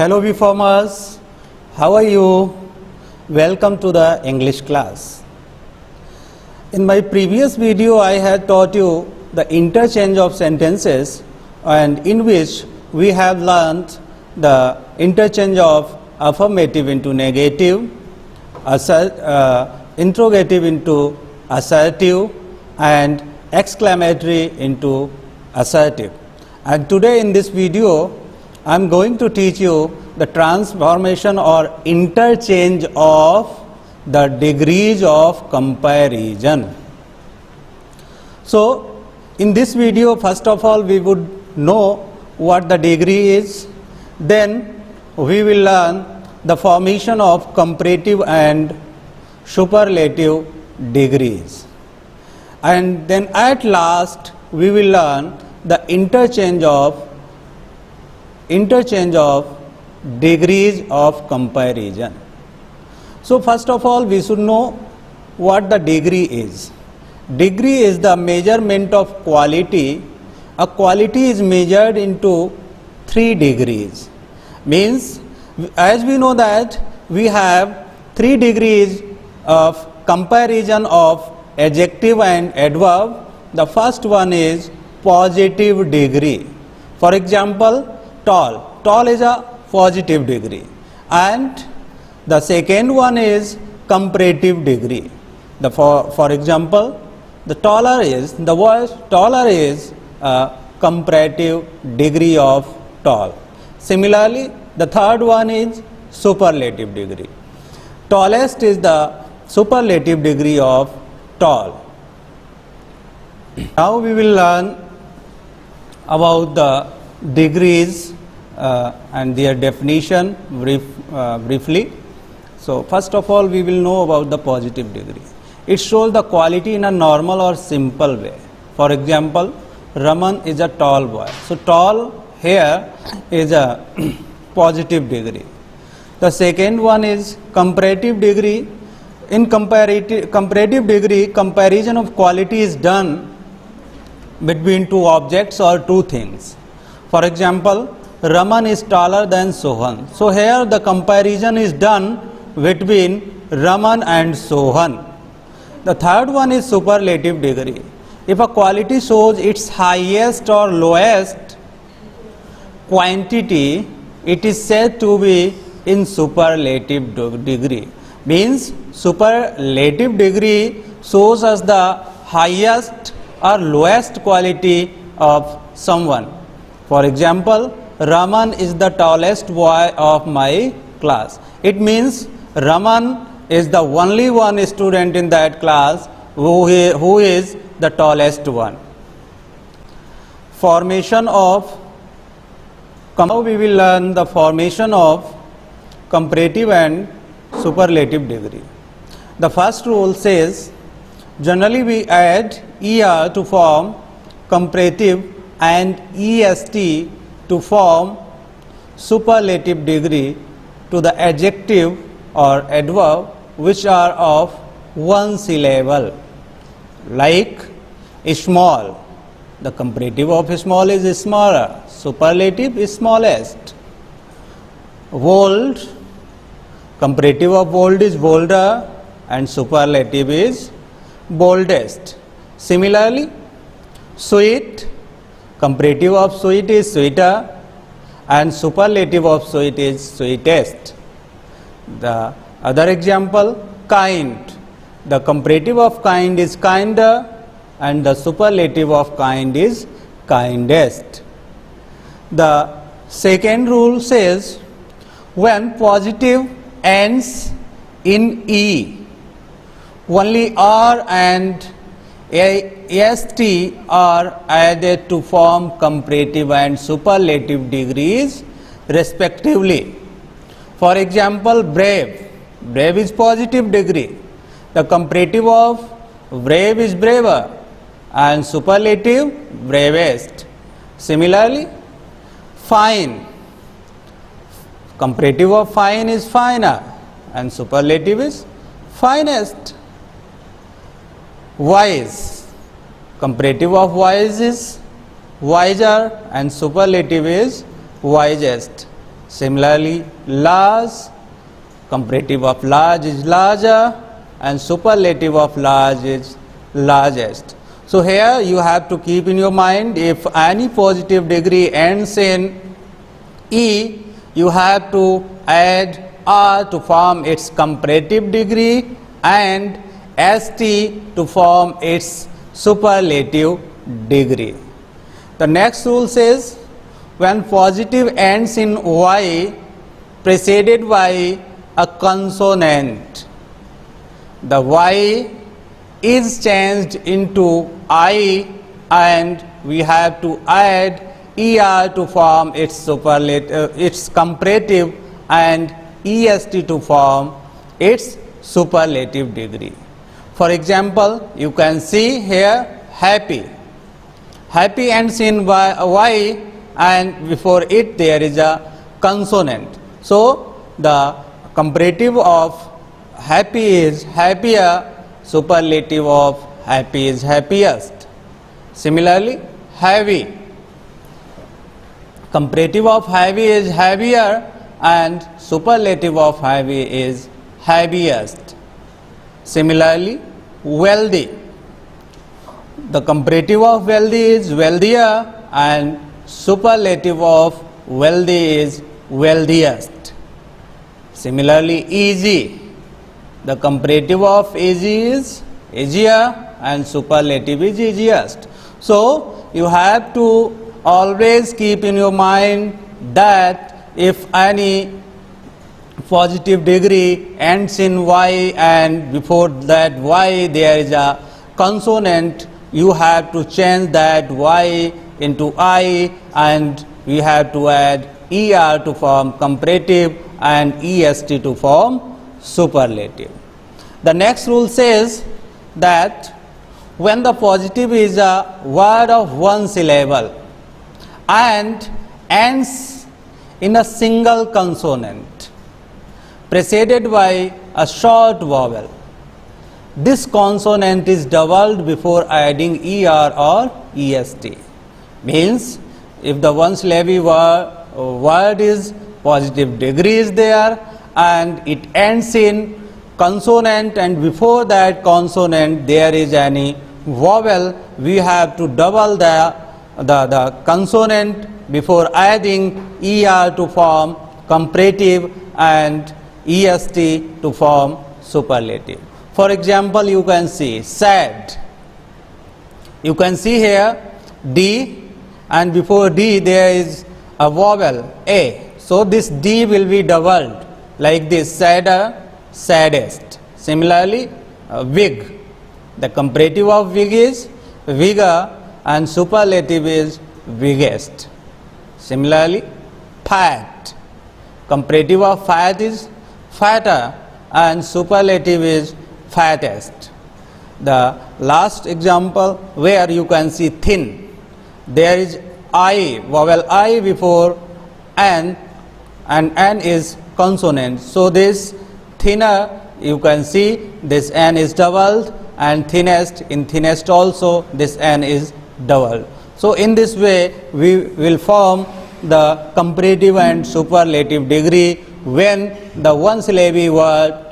Hello Reformers, how are you? Welcome to the English class. In my previous video I had taught you the interchange of sentences, and in which we have learnt the interchange of affirmative into negative, interrogative into assertive, and exclamatory into assertive. And today in this video I am going to teach you the transformation or interchange of the degrees of comparison. So in this video, first of all we would know what the degree is, then we will learn the formation of comparative and superlative degrees, and then at last we will learn the interchange of degrees of comparison. So first of all we should know what the degree is. Degree is the measurement of quality. A quality is measured into 3 degrees. Means, as we know that we have 3 degrees of comparison of adjective and adverb. The first one is positive degree. For example, tall is a positive degree, and the second one is comparative degree. For example, the taller is a comparative degree of tall. Similarly, the third one is superlative degree. Tallest is the superlative degree of tall. Now we will learn about the degrees and their definition briefly. So first of all we will know about the positive degree. It shows the quality in a normal or simple way. For example, Raman is a tall boy. So tall here is a positive degree. The second one is comparative degree. In comparative degree, comparison of quality is done between 2 objects or 2 things. For example, Raman is taller than Sohan. So here the comparison is done between Raman and Sohan. The third one is superlative degree. If a quality shows its highest or lowest quantity, it is said to be in superlative degree. Means superlative degree shows us the highest or lowest quality of someone. For example, Raman is the tallest boy of my class. It means Raman is the only one student in that class who is the tallest one. Formation of, now we will learn the formation of comparative and superlative degree. The first rule says, generally we add ER to form comparative and EST to form superlative degree to the adjective or adverb which are of 1 syllable. Like small, the comparative of small is smaller, superlative is smallest. Bold, comparative of bold is bolder, and superlative is boldest. Similarly, sweet, comparative of sweet is sweeter, and superlative of sweet is sweetest. The other example, kind, the comparative of kind is kinder, and the superlative of kind is kindest. The second rule says, when positive ends in E, only R and AST are added to form comparative and superlative degrees respectively. For example, brave is positive degree. The comparative of brave is braver, and superlative bravest. Similarly, fine, comparative of fine is finer, and superlative is finest. Wise, comparative of wise is wiser, and superlative is wisest. Similarly, large, comparative of large is larger, and superlative of large is largest. So here you have to keep in your mind, if any positive degree ends in E, you have to add R to form its comparative degree and ST to form its superlative degree. The next rule says, when positive ends in Y preceded by a consonant, the Y is changed into I and we have to add ER to form its superlative, its comparative, and EST to form its superlative degree. For example, you can see here happy. Happy ends in Y and before it there is a consonant. So the comparative of happy is happier, superlative of happy is happiest. Similarly, heavy, comparative of heavy is heavier and superlative of heavy is heaviest. Similarly, wealthy, the comparative of wealthy is wealthier and superlative of wealthy is wealthiest. Similarly, easy, the comparative of easy is easier and superlative is easiest. So you have to always keep in your mind that if any positive degree ends in Y and before that Y there is a consonant, you have to change that Y into I and we have to add ER to form comparative and EST to form superlative. The next rule says that when the positive is a word of one syllable and ends in a single consonant preceded by a short vowel, this consonant is doubled before adding ER or EST. Means if the one syllable word is positive degree is there and it ends in consonant and before that consonant there is any vowel, we have to double the consonant before adding ER to form comparative and EST to form superlative. For example, you can see sad. You can see here D and before D there is a vowel A. So this D will be doubled like this, sadder, saddest. Similarly, wig. The comparative of wig is vigor and superlative is biggest. Similarly, fat. Comparative of fat is fatter and superlative is fattest. The last example where you can see thin, there is I, vowel I before N and N is consonant. So this thinner, you can see this N is doubled and thinnest, in thinnest also this N is doubled. So in this way we will form the comparative and superlative degree when the one syllable word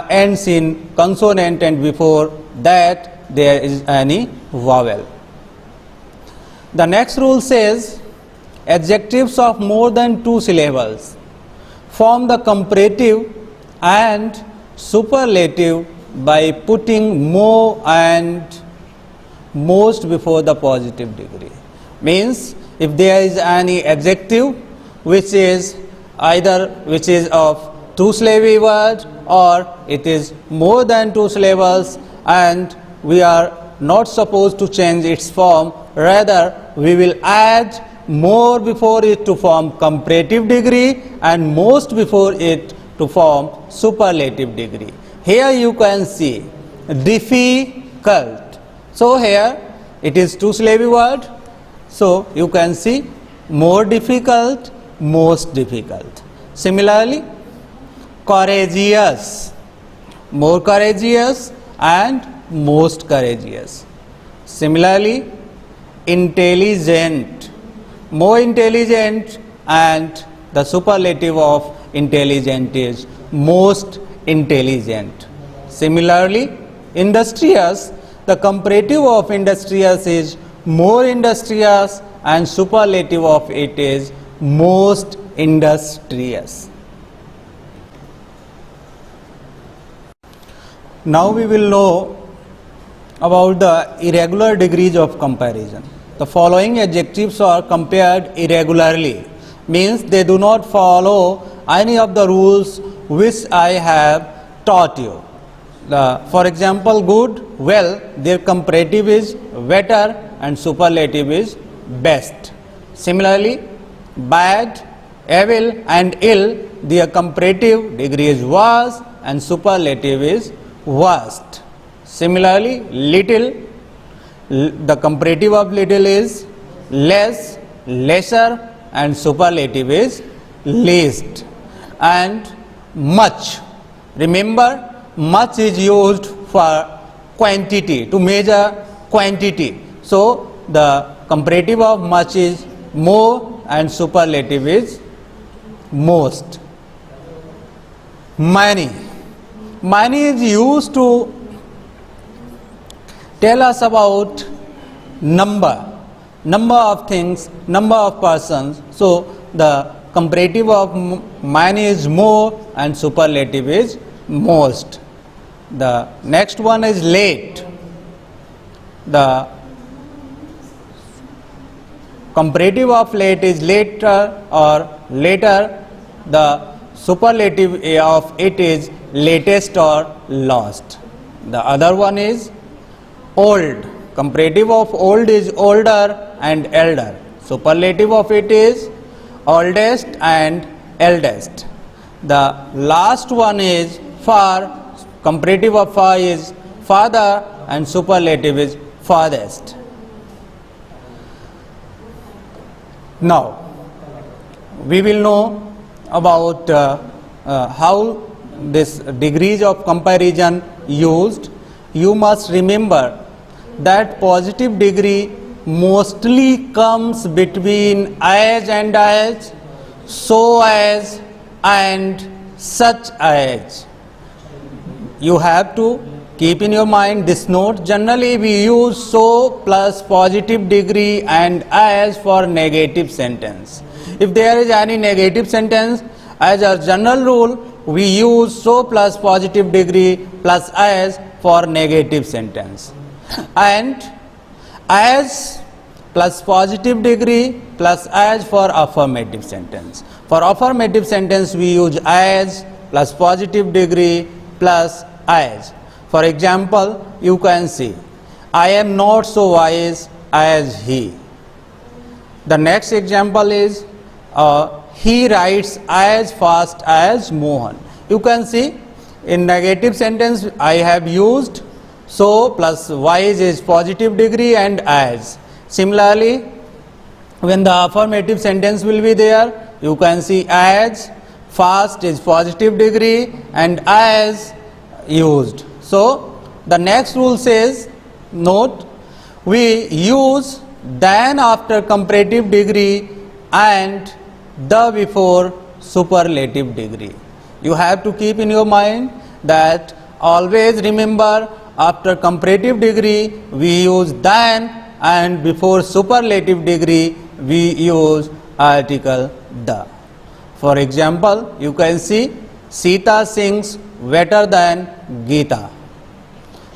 ends in consonant and before that there is any vowel. The next rule says adjectives of more than two syllables form the comparative and superlative by putting more and most before the positive degree. Means if there is any adjective which is either which is of two syllable word or it is more than two syllables and we are not supposed to change its form, rather we will add more before it to form comparative degree and most before it to form superlative degree. Here you can see difficult. So here it is two syllable word. So you can see more difficult, most difficult. Similarly, courageous, more courageous and most courageous. Similarly, intelligent, more intelligent and the superlative of intelligent is most intelligent. Similarly, industrious, the comparative of industrious is more industrious and superlative of it is most industrious. Now we will know about the irregular degrees of comparison. The following adjectives are compared irregularly, means they do not follow any of the rules which I have taught you. For example, good, well, their comparative is better and superlative is best. Similarly, bad, evil and ill, their comparative degree is worse and superlative is worst. Similarly, little, the comparative of little is less, lesser and superlative is least. And much, remember much is used for quantity, to measure quantity. So the comparative of much is more and superlative is most. Many, many is used to tell us about number of things, number of persons. So the comparative of many is more and superlative is most. The next one is late. The comparative of late is later or later. The superlative of it is latest or lost. The other one is old. Comparative of old is older and elder. Superlative of it is oldest and eldest. The last one is far. Comparative of far is farther and superlative is farthest. Now we will know about how this degrees of comparison used. You must remember that positive degree mostly comes between as and as, so as and such as. You have to keep in your mind this note. Generally we use so plus positive degree and as for negative sentence. If there is any negative sentence, as a general rule we use so plus positive degree plus as for negative sentence, and as plus positive degree plus as for affirmative sentence. For affirmative sentence we use as plus positive degree plus as. For example, you can see, I am not so wise as he. The next example is he writes as fast as Mohan. You can see in negative sentence I have used so plus wise is positive degree and as. Similarly, when the affirmative sentence will be there, you can see as, fast is positive degree and as used. So the next rule says, note, we use than after comparative degree and the before superlative degree. You have to keep in your mind that always remember after comparative degree we use than and before superlative degree we use article the. For example, you can see Sita sings better than Geeta.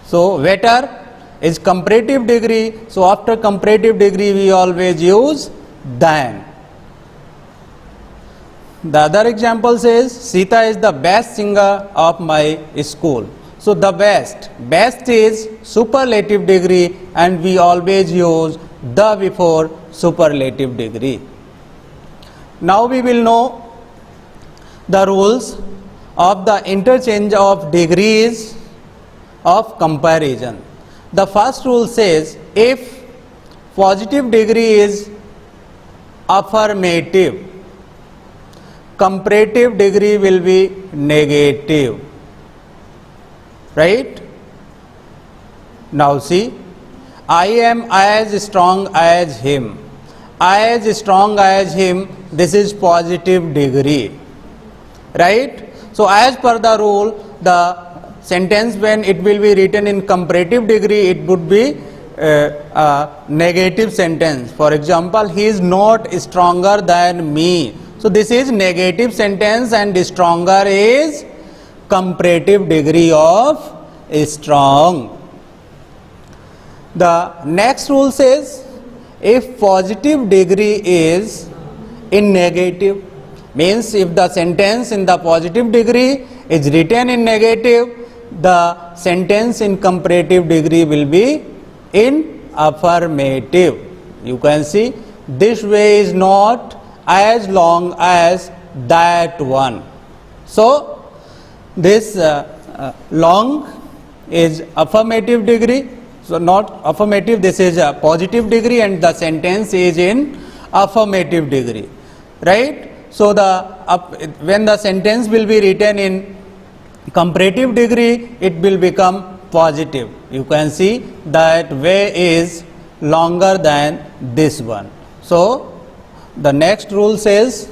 So better is comparative degree, so after comparative degree we always use than. The other example says Sita is the best singer of my school. So the best is superlative degree and we always use the before superlative degree. Now we will know the rules of the interchange of degrees of comparison. The first rule says if positive degree is affirmative, comparative degree will be negative, right? Now see, I am as strong as him. as strong as him, this is positive degree, right? So as per the rule, the sentence when it will be written in comparative degree, it would be a negative sentence. For example, he is not stronger than me. So this is negative sentence, and stronger is comparative degree of strong. The next rule says, if positive degree is in negative, means if the sentence in the positive degree is written in negative, the sentence in comparative degree will be in affirmative. You can see this way is not as long as that one. So this long is affirmative degree. So not affirmative, this is a positive degree, and the sentence is in affirmative degree, right? So when the sentence will be written in comparative degree, it will become positive. You can see that way is longer than this one. So the next rule says,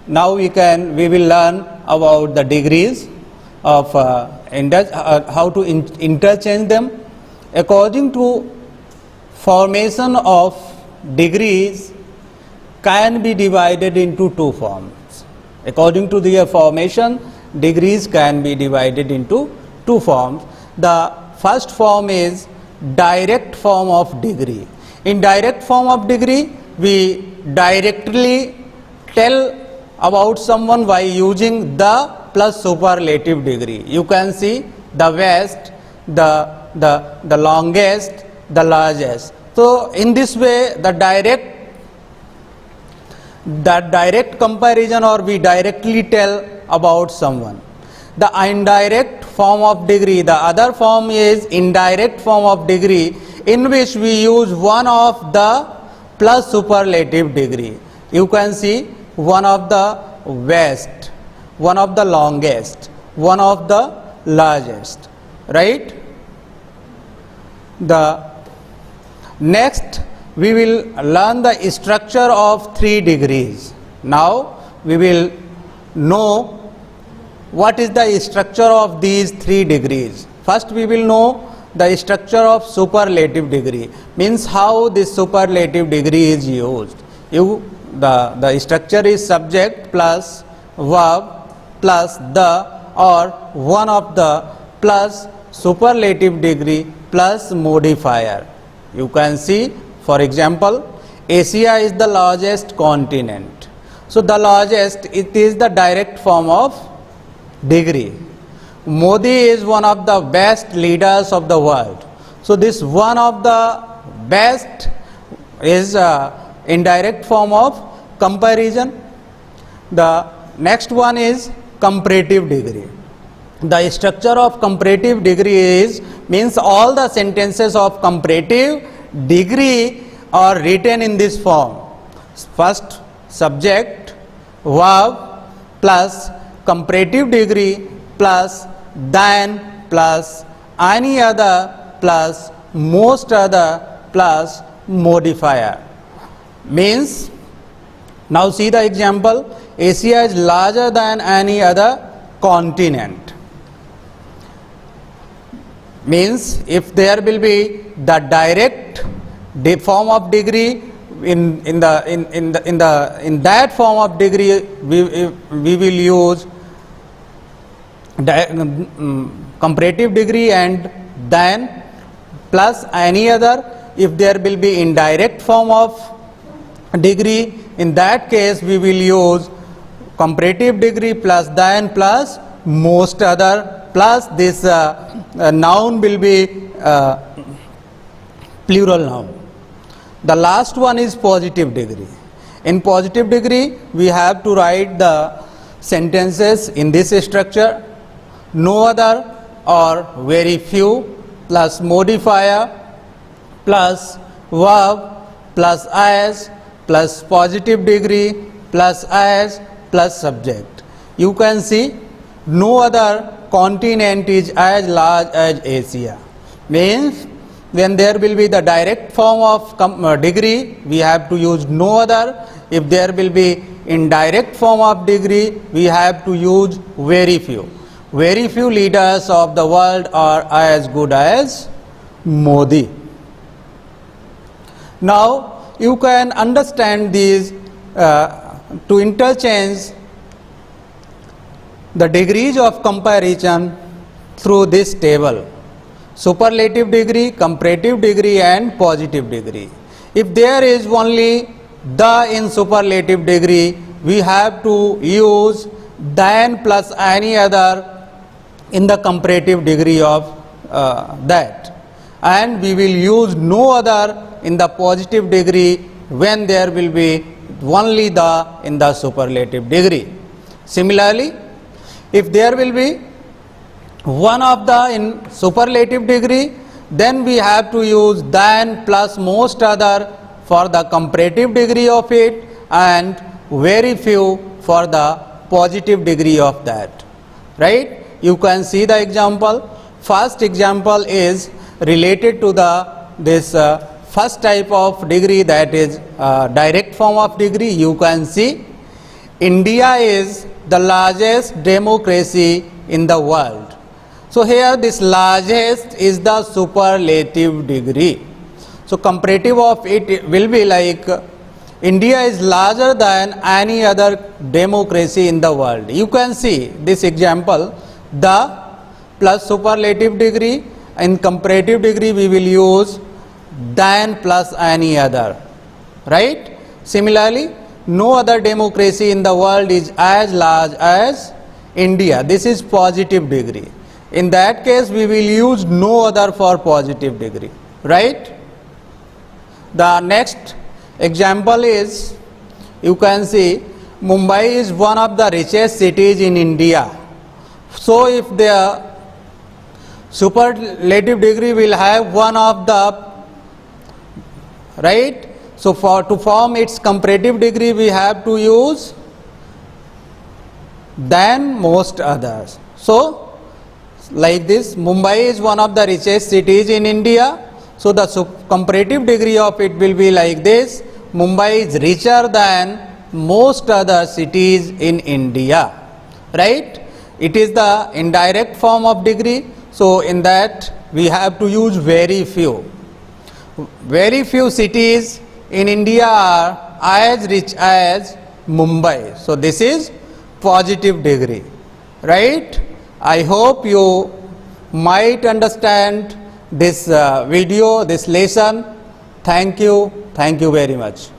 now we will learn about the degrees of how to interchange them. According to formation of degrees can be divided into two forms. According to their formation, degrees can be divided into two forms. The first form is direct form of degree. In direct form of degree, we directly tell about someone by using the plus superlative degree. You can see the best, the longest, the largest. So in this way, the direct comparison, or we directly tell about someone. The indirect form of degree, the other form is indirect form of degree, in which we use one of the plus superlative degree. You can see one of the best, one of the longest, one of the largest, right? The next we will learn the structure of 3 degrees. Now we will know what is the structure of these 3 degrees. First we will know the structure of superlative degree, means how this superlative degree is used. The structure is subject plus verb plus the or one of the plus superlative degree plus modifier. You can see, for example, Asia is the largest continent. So the largest, it is the direct form of degree. Modi is one of the best leaders of the world. So this one of the best is indirect form of comparison. The next one is comparative degree. The structure of comparative degree is, means all the sentences of comparative degree are written in this form. First subject, verb plus comparative degree plus than plus any other plus most other plus modifier. Means, now see the example, Asia is larger than any other continent. Means if there will be the direct form of degree, in that form of degree we will use comparative degree and then plus any other. If there will be indirect form of degree, in that case we will use comparative degree plus then plus most other plus this noun will be plural noun. The last one is positive degree. In positive degree, we have to write the sentences in this structure: no other or very few plus modifier plus verb plus as plus positive degree plus as plus subject. You can see no other continent is as large as Asia. Means When there will be the direct form of degree, we have to use no other. If there will be indirect form of degree, we have to use very few. Very few leaders of the world are as good as Modi. Now you can understand these to interchange the degrees of comparison through this table: superlative degree, comparative degree and positive degree. If there is only the in superlative degree, we have to use than plus any other in the comparative degree of that, and we will use no other in the positive degree when there will be only the in the superlative degree. Similarly, if there will be one of the in superlative degree, then we have to use than plus most other for the comparative degree of it and very few for the positive degree of that, right? You can see the example. First example is related to this first type of degree, that is direct form of degree. You can see India is the largest democracy in the world. So here this largest is the superlative degree. So comparative of it will be like India is larger than any other democracy in the world. You can see this example, the plus superlative degree. In comparative degree we will use than plus any other, right? Similarly, no other democracy in the world is as large as India. This is positive degree. In that case we will use no other for positive degree, right? The next example is, you can see Mumbai is one of the richest cities in India. So if the superlative degree will have one of the, right? So to form its comparative degree we have to use than most others. So like this, Mumbai is one of the richest cities in India. So the comparative degree of it will be like this: Mumbai is richer than most other cities in India, right? It is the indirect form of degree. So in that we have to use very few. Very few cities in India are as rich as Mumbai. So this is positive degree, right? I hope you might understand this video, this lesson. Thank you very much.